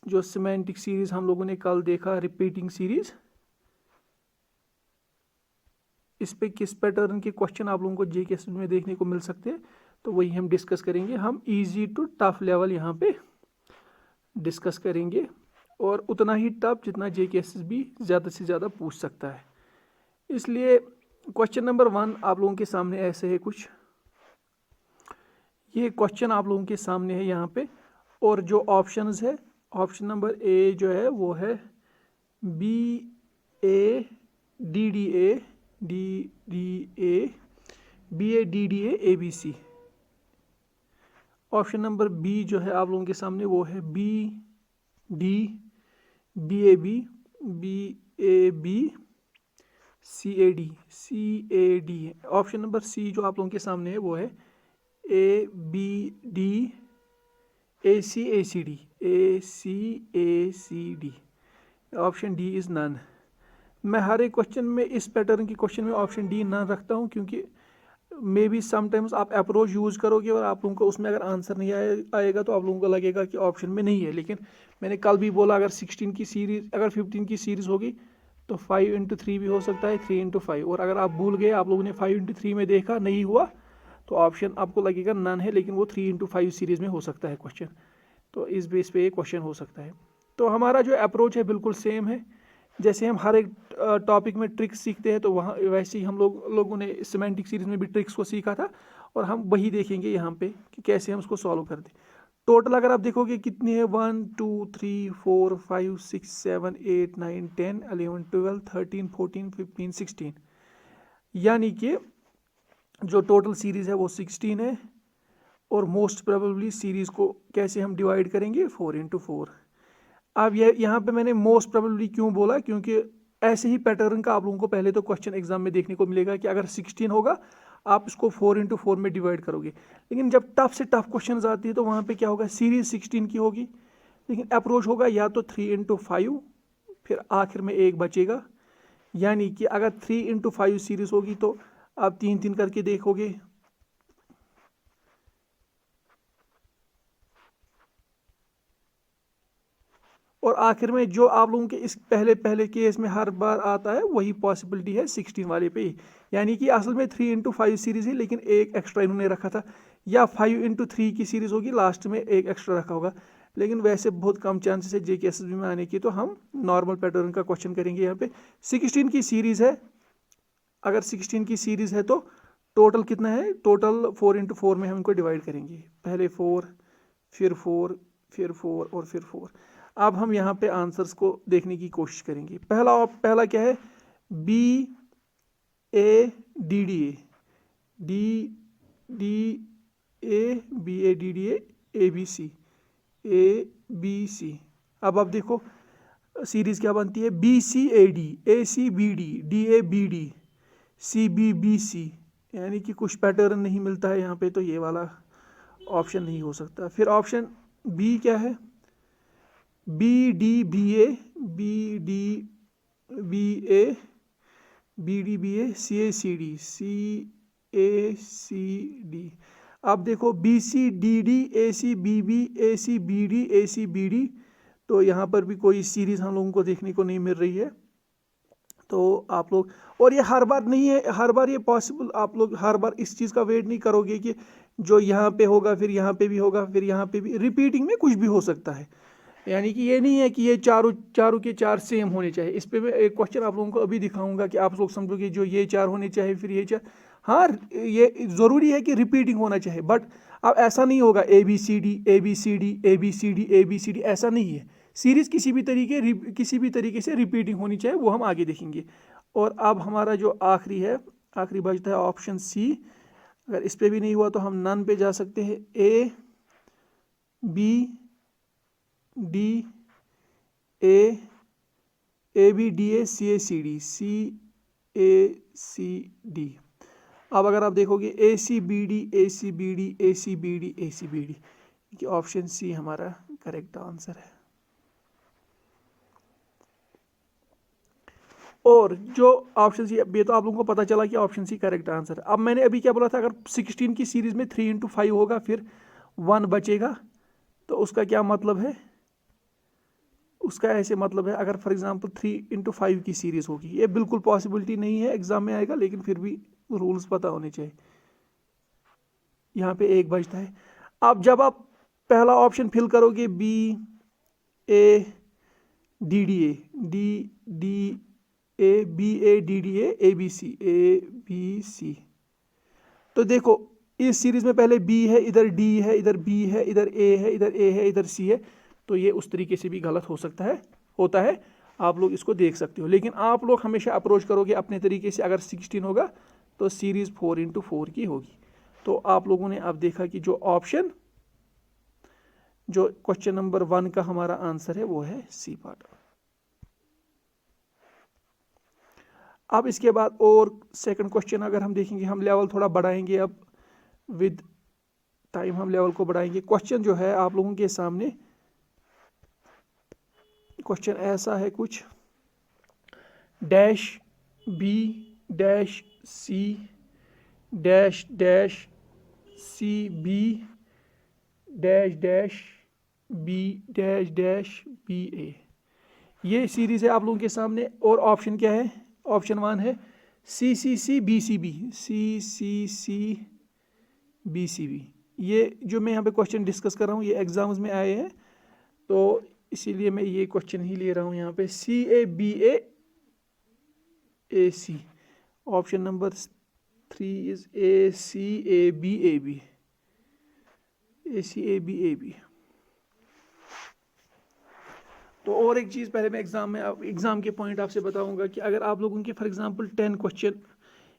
जो semantic series हम लोगों ने कल देखा, रिपीटिंग सीरीज, इस पे किस पैटर्न के क्वेश्चन आप लोगों को जेकेएसएस में देखने को मिल सकते हैं, तो वही हम डिस्कस करेंगे। हम इजी टू टफ लेवल यहाँ पे डिस्कस करेंगे, और उतना ही टफ जितना जेकेएसएस भी ज़्यादा से ज़्यादा पूछ सकता है। इसलिए क्वेश्चन नंबर 1 आप लोगों के सामने ऐसे है कुछ, ये क्वेश्चन आप लोगों के सामने है यहाँ पे, और जो ऑप्शंस है, ऑप्शन नंबर ए जो है वो है BA DDA ABC। Option number B जो है आप लोगों के सामने वो है BD BAB CAD। Option number C जो आप लोगों के सामने है वो है ABD ACACD। Option D is none. मैं हर एक क्वेश्चन में, इस पैटर्न के क्वेश्चन में ऑप्शन डी नन रखता हूँ, क्योंकि मे बी समटाइम्स आप अप्रोच यूज़ करोगे और आप लोगों को उसमें अगर आंसर नहीं आएगा तो आप लोगों को लगेगा कि ऑप्शन में नहीं है। लेकिन मैंने कल भी बोला, अगर 16 की सीरीज़, अगर 15 की सीरीज़ होगी तो 5 × 3 भी हो सकता है, 3 × 5। और अगर आप भूल गए, आप लोगों ने 5 × 3 में देखा नहीं हुआ, तो ऑप्शन आपको लगेगा नन है, लेकिन वो 3 × 5 सीरीज़ में हो सकता है क्वेश्चन। तो इस बेस पे ये क्वेश्चन हो सकता है। तो हमारा जो अप्रोच है बिल्कुल सेम है। जैसे हम हर एक टॉपिक में ट्रिक्स सीखते हैं, तो वहाँ वैसे ही हम लोगों ने सिमेंटिक सीरीज़ में भी ट्रिक्स को सीखा था, और हम वही देखेंगे यहाँ पे कि कैसे हम उसको सॉल्व करते। टोटल अगर आप देखोगे कितनी है, 1 2 3 4 5 6 7 8 9 10 11 12 13 14 15 16, यानी कि जो टोटल सीरीज़ है वो 16 है। और मोस्ट प्रोबेबली सीरीज़ को कैसे हम डिवाइड करेंगे, 4 × 4। अब ये यहाँ पे मैंने मोस्ट प्रोबेबली क्यों बोला, क्योंकि ऐसे ही पैटर्न का आप लोगों को पहले तो क्वेश्चन एग्जाम में देखने को मिलेगा कि अगर 16 होगा आप इसको 4 × 4 में डिवाइड करोगे। लेकिन जब टफ से टफ क्वेश्चन आती है तो वहाँ पे क्या होगा, सीरीज 16 की होगी, लेकिन अप्रोच होगा या तो 3 × 5, फिर आखिर में एक बचेगा। यानी कि अगर 3 × 5 सीरीज होगी तो आप 3 करके देखोगे, और आखिर में जो आप लोगों के इस पहले केस में हर बार आता है वही पॉसिबिलिटी है 16 वाले पे ही। यानी कि असल में 3 × 5 सीरीज है, लेकिन एक एक्स्ट्रा इन्होंने रखा था, या 5 × 3 की सीरीज होगी, लास्ट में एक एक्स्ट्रा रखा होगा। लेकिन वैसे बहुत कम चांसेस है जेकेएसएस में आने की, तो हम नॉर्मल पैटर्न का क्वेश्चन करेंगे। यहाँ पे 16 की सीरीज है, अगर 16 की सीरीज है तो टोटल कितना है, टोटल 4 × 4 में हम इनको डिवाइड करेंगे, पहले 4 फिर 4 फिर 4 और फिर 4। अब हम यहाँ पे आंसर्स को देखने की कोशिश करेंगे। पहला क्या है, BADDA ABC। अब आप देखो सीरीज क्या बनती है, BCAD ACBD DABD CBBC, यानी कि कुछ पैटर्न नहीं मिलता है यहाँ पे, तो ये वाला ऑप्शन नहीं हो सकता। फिर ऑप्शन बी क्या है, BDBA CACD। अब देखो BCDD ACBB ACBD ACBD, तो यहाँ पर भी कोई सीरीज हम लोगों को देखने को नहीं मिल रही है। तो आप लोग, और ये हर बार नहीं है, हर बार ये पॉसिबल, आप लोग हर बार इस चीज़ का वेट नहीं करोगे कि जो यहाँ पे होगा फिर यहाँ पे भी होगा फिर यहाँ पे भी, रिपीटिंग में कुछ भी हो सकता है। यानी कि ये नहीं है कि ये चारों के चार सेम होने चाहिए। इस पे मैं एक क्वेश्चन आप लोगों को अभी दिखाऊंगा कि आप लोग समझोगे जो ये 4 होने चाहिए फिर ये 4। हाँ, ये ज़रूरी है कि रिपीटिंग होना चाहिए, बट अब ऐसा नहीं होगा ABCD ABCD ABCD ABCD, ऐसा नहीं है। सीरीज़ किसी भी तरीके से रिपीटिंग होनी चाहिए, वो हम आगे देखेंगे। और अब हमारा जो आखिरी बचता है ऑप्शन सी। अगर इस पे भी नहीं हुआ तो हम नन पे जा सकते हैं, ABDA CACD। अब अगर आप देखोगे ACBD कि ऑप्शन सी हमारा करेक्ट आंसर है। और जो ऑप्शन सी, ये तो आप लोगों को पता चला कि ऑप्शन सी करेक्ट आंसर है। अब मैंने अभी क्या बोला था, अगर 16 की सीरीज में 3 × 5 होगा फिर 1 बचेगा, तो उसका क्या मतलब है, उसका ऐसे मतलब है अगर फॉर एग्जांपल 3x5 की सीरीज़ होगी, ये बिल्कुल पॉसिबिलिटी नहीं है एग्ज़ाम में आएगा, लेकिन फिर भी रूल्स पता होने चाहिए। यहाँ पे 1 बचता है। अब जब आप पहला ऑप्शन फिल करोगे BADDA तो देखो इस सीरीज में पहले B है, इधर D है, इधर B है, इधर A है, इधर A है, इधर C है, तो ये उस तरीके से भी गलत हो सकता है, होता है। आप लोग इसको देख सकते हो, लेकिन आप लोग हमेशा अप्रोच करोगे अपने तरीके से। अगर 16 होगा तो सीरीज 4x4 की होगी। तो आप लोगों ने अब देखा कि जो क्वेश्चन नंबर 1 का हमारा आंसर है वो है सी पार्ट। अब इसके बाद और सेकंड क्वेश्चन अगर हम देखेंगे, हम लेवल थोड़ा बढ़ाएंगे, अब विद टाइम हम लेवल को बढ़ाएंगे। क्वेश्चन जो है आप लोगों के सामने, क्वेश्चन ऐसा है कुछ, dash B dash C dash dash C B dash dash B dash dash B A, ये सीरीज है आप लोगों के सामने। और ऑप्शन क्या है? ऑप्शन 1 है सी C C B C B, C C C B C B. ये जो मैं यहाँ पे क्वेश्चन डिस्कस कर रहा हूँ ये एग्जाम्स में आए हैं, तो इसीलिए मैं ये क्वेश्चन ही ले रहा हूँ यहाँ पे। CABA AC, option number 3 is ACABAB, ACABAB। तो और एक चीज़ पहले मैं एग्ज़ाम के पॉइंट आपसे बताऊंगा कि अगर आप लोगों के फॉर एग्जांपल 10 क्वेश्चन,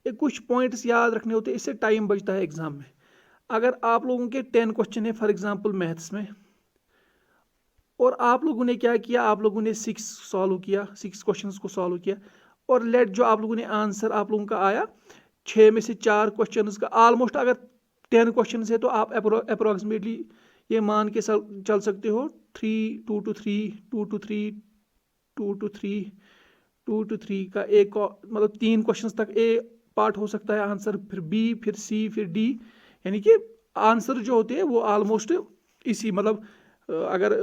ये कुछ पॉइंट्स याद रखने होते हैं, इससे टाइम बचता है एग्ज़ाम में। अगर आप लोगों के 10 क्वेश्चन है फॉर एग्जांपल मैथ्स में, और आप लोगों ने क्या किया, आप लोगों ने 6 सॉल्व किया, 6 क्वेश्चंस को सॉल्व किया, और लेट जो आप लोगों ने आंसर आप लोगों का आया 6 में से 4 क्वेश्चंस का, ऑलमोस्ट अगर 10 क्वेश्चन है तो आप अप्रोक्सीमेटली ये मान के चल सकते हो 2 to 3 2 to 3 2 to 3 2 to 3 का एक मतलब 3 क्वेश्चंस तक ए पार्ट हो सकता है आंसर, फिर बी, फिर सी, फिर डी, यानी कि आंसर जो होते हैं वो ऑलमोस्ट इसी मतलब अगर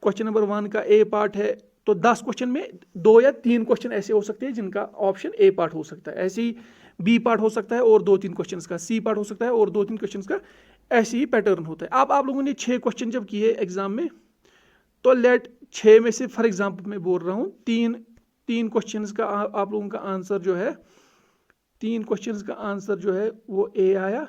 क्वेश्चन नंबर 1 का ए पार्ट है तो 10 क्वेश्चन में 2 या 3 क्वेश्चन ऐसे हो सकते हैं जिनका ऑप्शन ए पार्ट हो सकता है, ऐसे ही बी पार्ट हो सकता है और 2-3 क्वेश्चन का, सी पार्ट हो सकता है और 2-3 क्वेश्चन का, ऐसे ही पैटर्न होता है। अब आप लोगों ने 6 क्वेश्चन जब किए एग्जाम में, तो लेट 6 में से फॉर एग्जाम्पल मैं बोल रहा हूँ तीन क्वेश्चन का आप लोगों का आंसर जो है, 3 क्वेश्चन का आंसर जो है वो ए आया,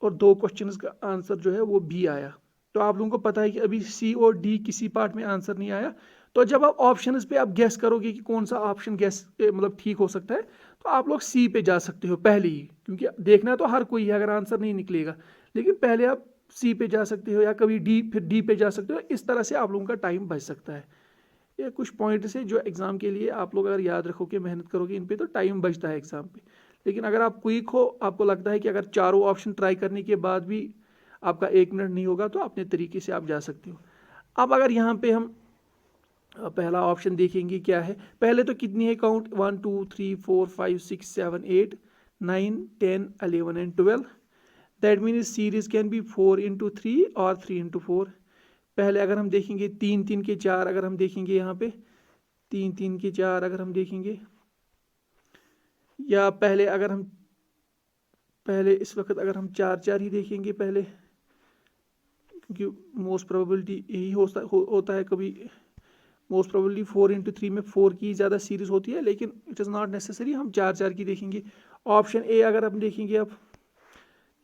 और 2 क्वेश्चन का आंसर जो है वो बी आया। तो आप लोगों को पता है कि अभी सी और डी किसी पार्ट में आंसर नहीं आया। तो जब आप ऑप्शंस पे आप गेस करोगे कि कौन सा ऑप्शन गेस मतलब ठीक हो सकता है, तो आप लोग सी पे जा सकते हो पहले ही, क्योंकि देखना तो हर कोई है अगर आंसर नहीं निकलेगा, लेकिन पहले आप सी पे जा सकते हो या कभी डी, फिर डी पे जा सकते हो। इस तरह से आप लोगों का टाइम बच सकता है। ये कुछ पॉइंट्स है जो एग्जाम के लिए आप लोग अगर याद रखोगे, मेहनत करोगे इन पे, तो टाइम बचता है एग्जाम पे। लेकिन अगर आप क्विक हो, आपको लगता है कि अगर चारों ऑप्शन ट्राई करने के बाद भी आपका 1 मिनट नहीं होगा, तो अपने तरीके से आप जा सकते हो। अब अगर यहाँ पे हम पहला ऑप्शन देखेंगे क्या है, पहले तो कितनी है count, 1 2 3 4 5 6 7 8 9 10 11 and 12, that means series can be 4x3 और 3x4। पहले अगर हम देखेंगे 3 3 के 4, अगर हम देखेंगे यहाँ पे 3 3 के 4 अगर हम देखेंगे, या पहले अगर हम इस वक्त अगर हम 4 4 ही देखेंगे पहले, क्योंकि मोस्ट प्रोबेबिलिटी यही होता है कभी, मोस्ट प्रोबेबली 4x3 में 4 की ज़्यादा सीरीज होती है, लेकिन इट इज़ नॉट नेसेसरी, हम 4 4 की देखेंगे। ऑप्शन ए अगर हम देखेंगे, अब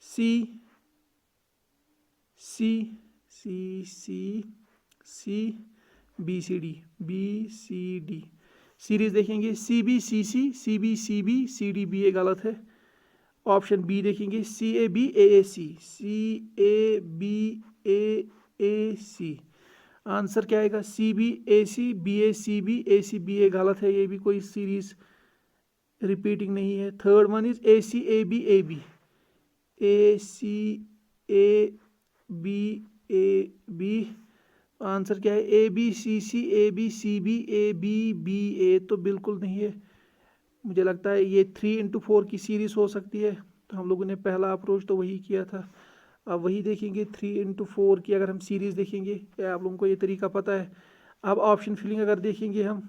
C C C C C B C D series देखेंगे, C B C C D B A गलत है। ऑप्शन बी देखेंगे CAB AAC, CAB आंसर क्या आएगा, CBAC BACB ACBA गलत है, ये भी कोई सीरीज रिपीटिंग नहीं है। Third one is ACAB AB answer क्या है, ABCC ABCB ABBA, तो बिल्कुल नहीं है। मुझे लगता है ये 3x4 की सीरीज हो सकती है, तो हम लोगों ने पहला अप्रोच तो वही किया था। अब वही देखेंगे 3x4 की अगर हम सीरीज़ देखेंगे, क्या आप लोगों को ये तरीका पता है? अब ऑप्शन फिलिंग अगर देखेंगे हम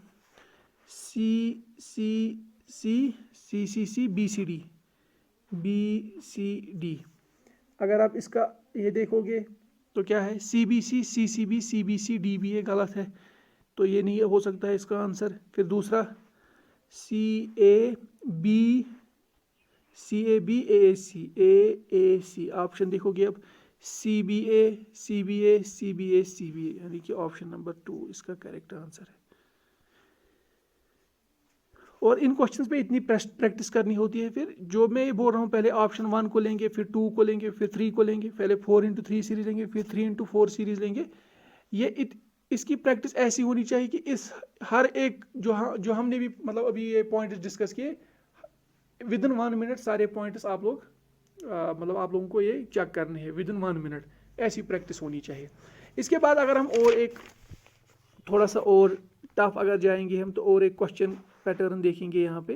C C C C C C B C D B C D, अगर आप इसका ये देखोगे तो क्या है C B C D B, ये गलत है, तो ये नहीं हो सकता है इसका आंसर। फिर दूसरा सी ए बी ए सी, ऑप्शन देखोगे अब सी B A C B A C B A C B ए, यानी कि ऑप्शन नंबर 2 इसका करेक्ट आंसर है। और इन क्वेश्चंस पे इतनी प्रैक्टिस करनी होती है। फिर जो मैं ये बोल रहा हूँ, पहले ऑप्शन 1 को लेंगे, फिर 2 को लेंगे, फिर 3 को लेंगे, पहले 4x3 सीरीज लेंगे, फिर 3x4 सीरीज लेंगे। ये इसकी प्रैक्टिस ऐसी होनी चाहिए कि इस हर एक जो हमने भी मतलब अभी ये पॉइंट्स डिस्कस किए, विदिन 1 मिनट सारे पॉइंट्स आप लोग मतलब आप लोगों को ये चेक करने हैं विदिन 1 मिनट, ऐसी प्रैक्टिस होनी चाहिए। इसके बाद अगर हम और एक थोड़ा सा और टफ अगर जाएंगे हम, तो और एक क्वेश्चन पैटर्न देखेंगे यहाँ पे,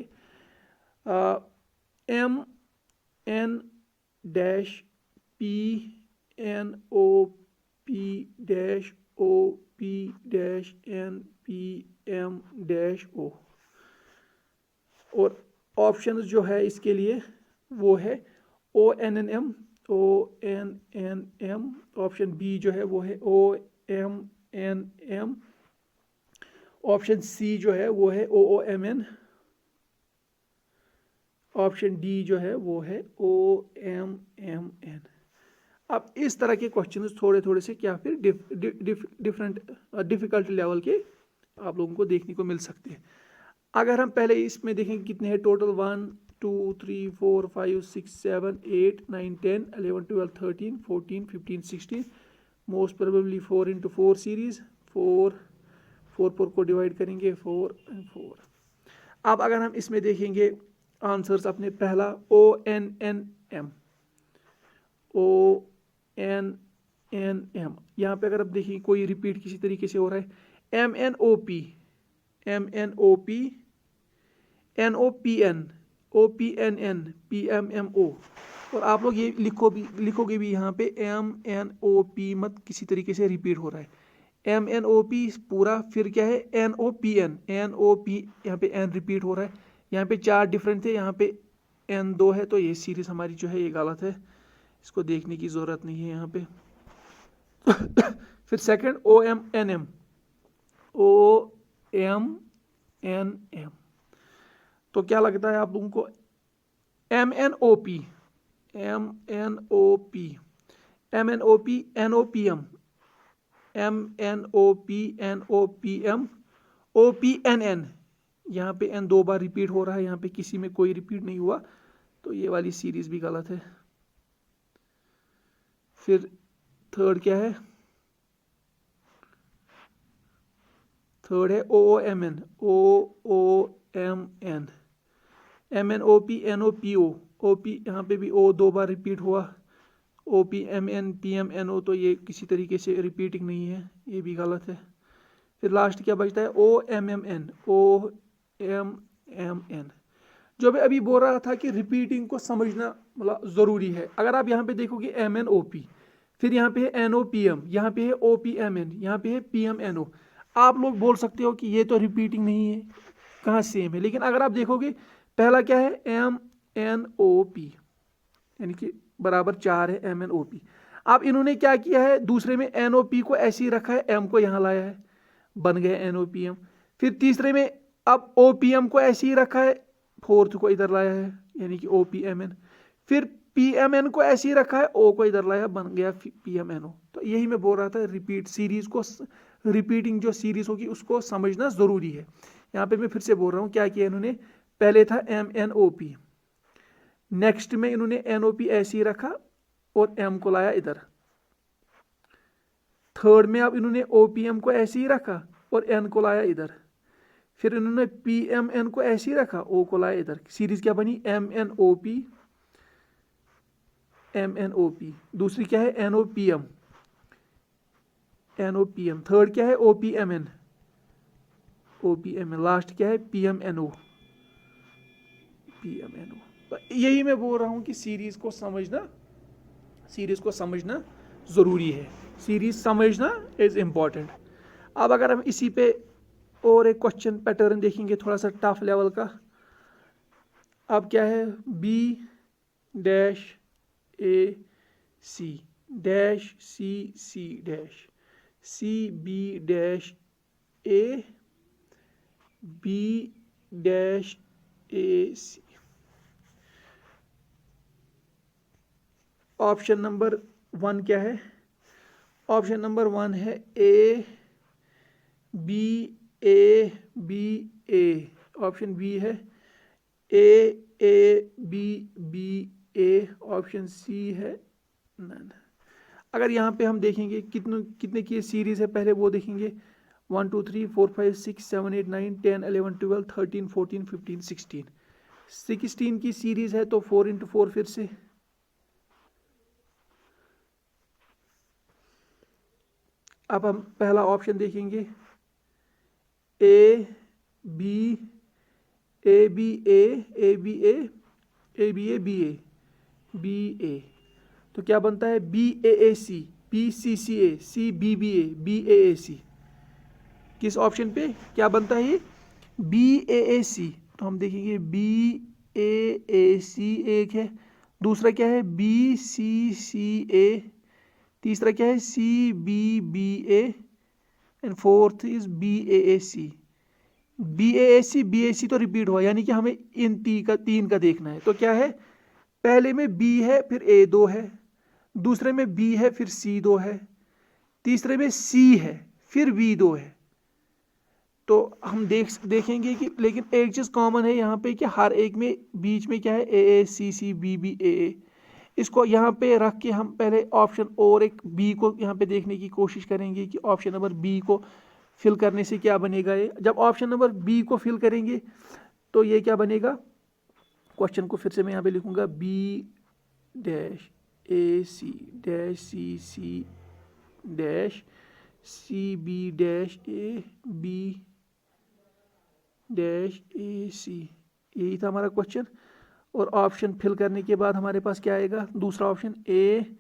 M N dash P N O P dash O P dash N P M dash O, और ऑप्शंस जो है इसके लिए वो है O N N M O N N M, option B जो है वो है O M N M, option C जो है वो है O O M N, option D जो है वो है ओ एम एम एन। अब इस तरह के क्वेश्चंस थोड़े थोड़े से क्या फिर डिफरेंट डिफिकल्ट लेवल के आप लोगों को देखने को मिल सकते हैं। अगर हम पहले इसमें देखेंगे कितने हैं total, 1 2 3 4 5 6 7 8 9 10 11 12 13 14 15 16, most probably 4x4 series, 4 को डिवाइड करेंगे 4 और 4। अब अगर हम इसमें देखेंगे आंसर्स अपने, पहला ओ एन एन एम यहाँ पे अगर आप देखिए कोई रिपीट किसी तरीके से हो रहा है, M N O P N O P N O P N N P M M O, और आप लोग ये लिखोगे भी यहाँ पे एम एन ओ पी मत किसी तरीके से रिपीट हो रहा है, एम एन ओ पी पूरा, फिर क्या है एन ओ पी यहाँ पे एन रिपीट हो रहा है, यहाँ पे 4 डिफरेंट थे, यहाँ पे एन 2 है, तो ये सीरीज हमारी जो है ये गलत है, इसको देखने की ज़रूरत नहीं है यहाँ पे। फिर second O M N M, तो क्या लगता है आप लोगों को, M N O P N O P N O P M O P N N, यहाँ पे एन 2 बार रिपीट हो रहा है, यहाँ पे किसी में कोई रिपीट नहीं हुआ, तो ये वाली सीरीज भी गलत है। फिर थर्ड क्या है, थर्ड है O M N M N O P N O P O P, यहाँ पे भी ओ 2 बार रिपीट हुआ, O P M N P M N O, तो ये किसी तरीके से रिपीटिंग नहीं है, ये भी गलत है। फिर लास्ट क्या बचता है ओ एम एम एन, जो मैं अभी बोल रहा था कि रिपीटिंग को समझना मतलब ज़रूरी है। अगर आप यहाँ पे देखोगे एम एन ओ पी, फिर यहाँ पे है एन ओ पी एम, यहाँ पे है ओ पी एम एन, यहाँ पे है पी एम एन ओ, आप लोग बोल सकते हो कि ये तो रिपीटिंग नहीं है, कहाँ सेम है, लेकिन अगर आप देखोगे पहला क्या है एम एन ओ पी, यानी कि बराबर 4 है एम एन ओ पी। अब इन्होंने क्या किया है, दूसरे में एन ओ पी को ऐसे ही रखा है, एम को यहाँ लाया है, बन गया एन ओ पी एम। फिर तीसरे में अब ओ पी एम को ऐसे ही रखा है, फोर्थ को इधर लाया है, यानी कि ओ पी एम एन। फिर पी एम एन को ऐसे ही रखा है, ओ को इधर लाया, बन गया पी एम एन ओ। तो यही मैं बोल रहा था, रिपीट सीरीज को, रिपीटिंग जो सीरीज होगी उसको समझना ज़रूरी है। यहाँ पे मैं फिर से बोल रहा हूँ क्या किया इन्होंने, पहले था M N O P, next में इन्होंने एन ओ पी ऐसे ही रखा और एम को लाया इधर, थर्ड में अब इन्होंने ओ पी एम को ऐसे ही रखा और एन को लाया इधर, फिर इन्होंने पी एम एन को ऐसे ही रखा, ओ को लाया इधर, सीरीज क्या बनी एम एन ओ पी। दूसरी क्या है N O P M, third क्या है O P M N, last क्या है पी एम एन ओ। तो यही मैं बोल रहा हूँ कि सीरीज को समझना ज़रूरी है, सीरीज समझना इज इम्पॉर्टेंट। अब अगर हम इसी पे और एक क्वेश्चन पैटर्न देखेंगे थोड़ा सा टफ लेवल का। अब क्या है, B dash A C dash C C dash C B dash A B dash A C. Option number 1 क्या है? ऑप्शन नंबर 1 है A B A B A. Option B है A B B A. Option C है none. अगर यहाँ पे हम देखेंगे कितने की सीरीज है, पहले वो देखेंगे। 1 2 3 4 5 6 7 8 9 10 11 12 13 14 15 16 16 की सीरीज है, तो 4 इंटू 4 फिर से। अब हम पहला ऑप्शन देखेंगे, A B A B A B A B A B A B A. तो क्या बनता है, B A C B C C A C B B A B A C. किस ऑप्शन पे क्या बनता है ये, बी ए सी। तो हम देखेंगे बी ए सी एक है, दूसरा क्या है बी सी सी ए, तीसरा क्या है C B B A, and fourth is B A C. B A C तो रिपीट हुआ, यानी कि हमें इन तीन का देखना है। तो क्या है, पहले में बी है फिर ए 2 है, दूसरे में बी है फिर सी 2 है, तीसरे में सी है फिर बी 2 है। तो हम देखेंगे कि लेकिन एक चीज़ कॉमन है यहाँ पे कि हर एक में बीच में क्या है ए सी सी बी बी ए। इसको यहाँ पे रख के हम पहले ऑप्शन और एक बी को यहाँ पे देखने की कोशिश करेंगे कि ऑप्शन नंबर बी को फिल करने से क्या बनेगा। ये जब ऑप्शन नंबर बी को फिल करेंगे तो ये क्या बनेगा, क्वेश्चन को फिर से मैं यहाँ पे लिखूंगा, B dash A C dash C C dash C B dash A B dash A C. यही था हमारा क्वेश्चन। और ऑप्शन फिल करने के बाद हमारे पास क्या आएगा, दूसरा option A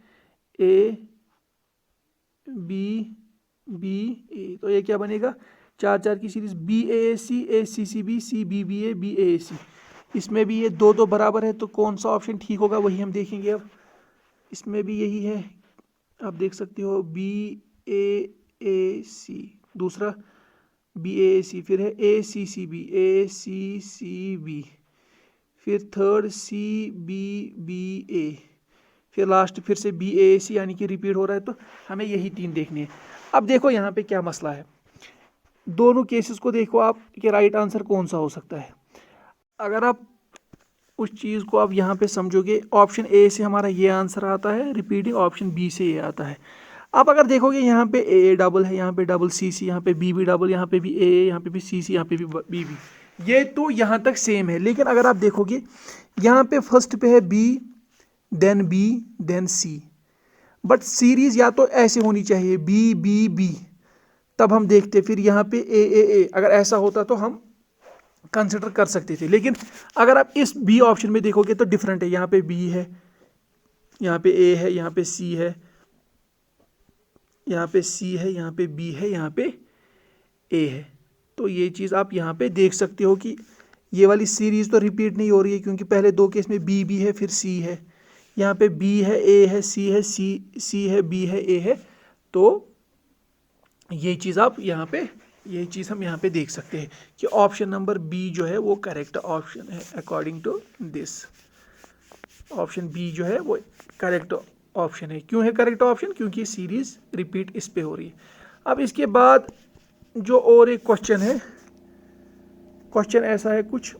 B B A. तो ये क्या बनेगा, 4 4 की series B A C C B B A सी। इसमें भी ये 2 2 बराबर है, तो कौन सा ऑप्शन ठीक होगा वही हम देखेंगे। अब इसमें भी यही है, आप देख सकते हो बी ए सी, दूसरा बी ए सी, फिर है ए सी बी, फिर थर्ड सी बी ए, फिर लास्ट फिर से बी ए सी, यानी कि रिपीट हो रहा है। तो हमें यही 3 देखने हैं। अब देखो यहाँ पे क्या मसला है, दोनों केसेस को देखो आप कि राइट आंसर कौन सा हो सकता है। अगर आप उस चीज़ को आप यहाँ पे समझोगे, ऑप्शन ए से हमारा ये आंसर आता है रिपीटिंग, ऑप्शन बी से ये आता है। आप अगर देखोगे यहाँ पे ए डबल है, यहाँ पे डबल सी सी, यहाँ पे बी डबल, यहाँ पे भी ए, यहाँ पे भी सी सी, यहाँ पे भी बी, ये तो यहाँ तक सेम है। लेकिन अगर आप देखोगे यहाँ पे फर्स्ट पे है B then C, but series या तो ऐसे होनी चाहिए बी बी बी, तब हम देखते। फिर यहाँ पे ए, अगर ऐसा होता तो हम कंसिडर कर सकते थे। लेकिन अगर आप इस बी ऑप्शन में देखोगे तो डिफरेंट है, यहाँ पे बी है, यहाँ पे ए है, यहाँ पे सी है, यहाँ पे सी है, यहाँ पे बी है, यहाँ पे ए है। तो ये चीज़ आप यहाँ पे देख सकते हो कि ये वाली सीरीज तो रिपीट नहीं हो रही है, क्योंकि पहले 2 केस में बी है फिर सी है, यहाँ पे बी है ए है सी है सी है बी है ए है। तो ये चीज़ आप यहाँ पे, ये चीज़ हम यहाँ पे देख सकते हैं कि ऑप्शन नंबर बी जो है वो करेक्ट ऑप्शन है according to this. Option B जो है वो करेक्ट ऑप्शन है। क्यों है करेक्ट ऑप्शन, क्योंकि सीरीज रिपीट इस पे हो रही है। अब इसके बाद जो और एक क्वेश्चन है, क्वेश्चन ऐसा है कुछ,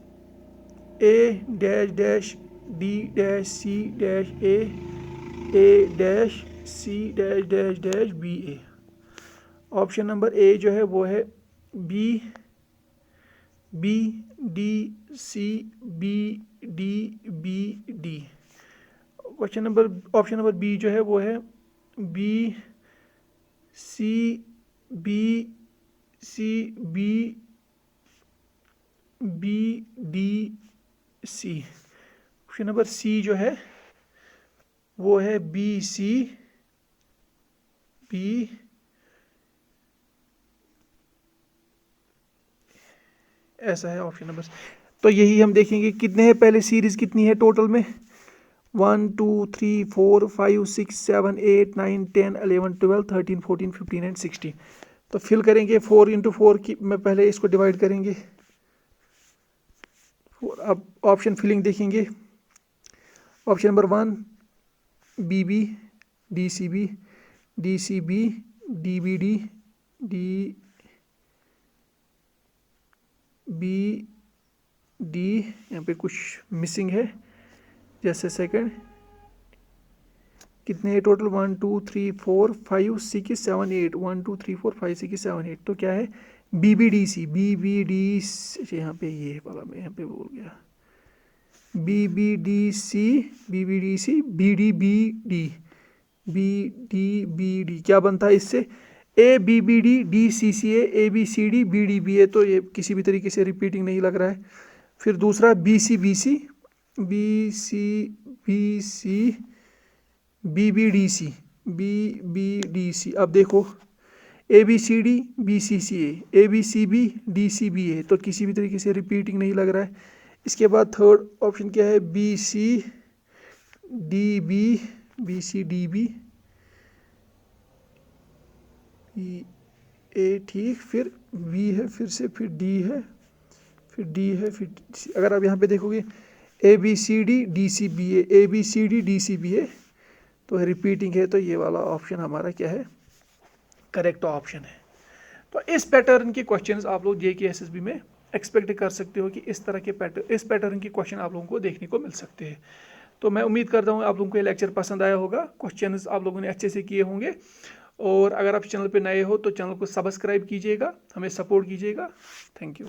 A dash dash D dash C dash A dash C dash dash dash B A. Option number A जो है वो है B D C B D. Option number B जो है वो है B C B D C. Option number C जो है वो है बी सी बी ऐसा है ऑप्शन नंबर। तो यही हम देखेंगे कितने हैं, पहले सीरीज़ कितनी है टोटल में, 1 2 3 4 5 6 7 8 9 10 11 12 13 14 15 एंड 16। तो फिल करेंगे 4 इंटू 4 की, मैं पहले इसको डिवाइड करेंगे। अब ऑप्शन फिलिंग देखेंगे। Option number 1 BB DCB DCB DBD DBD, यहाँ पे कुछ मिसिंग है, जैसे सेकंड कितने हैं टोटल, 1 2 3 4 5 6 7 8, 1 2 3 4 5 6 7 8। तो क्या है BBDC यहाँ पे ये वाला मैं यहाँ पे बोल गया, BBDC BDBD क्या बनता है इससे, ABBD DCCA ABCD BDBA। तो ये किसी भी तरीके से रिपीटिंग नहीं लग रहा है। फिर दूसरा BCBC BBDC। अब देखो ABCD BCCA ABCB DCBA, तो किसी भी तरीके से रिपीटिंग नहीं लग रहा है। इसके बाद थर्ड ऑप्शन क्या है, BCDB A, ठीक, फिर B है, फिर से फिर D है, फिर D है, फिर C। अगर आप यहाँ पे देखोगे ABCD DCBA तो रिपीटिंग है, तो ये वाला ऑप्शन हमारा क्या है, करेक्ट ऑप्शन है। तो इस पैटर्न के क्वेश्चंस आप लोग JK SSB में एक्सपेक्ट कर सकते हो कि इस तरह के इस पैटर्न के क्वेश्चन आप लोगों को देखने को मिल सकते हैं। तो मैं उम्मीद करता हूँ आप लोगों को ये लेक्चर पसंद आया होगा, क्वेश्चंस आप लोगों ने अच्छे से किए होंगे। और अगर आप चैनल पे नए हो तो चैनल को सब्सक्राइब कीजिएगा, हमें सपोर्ट कीजिएगा। Thank you.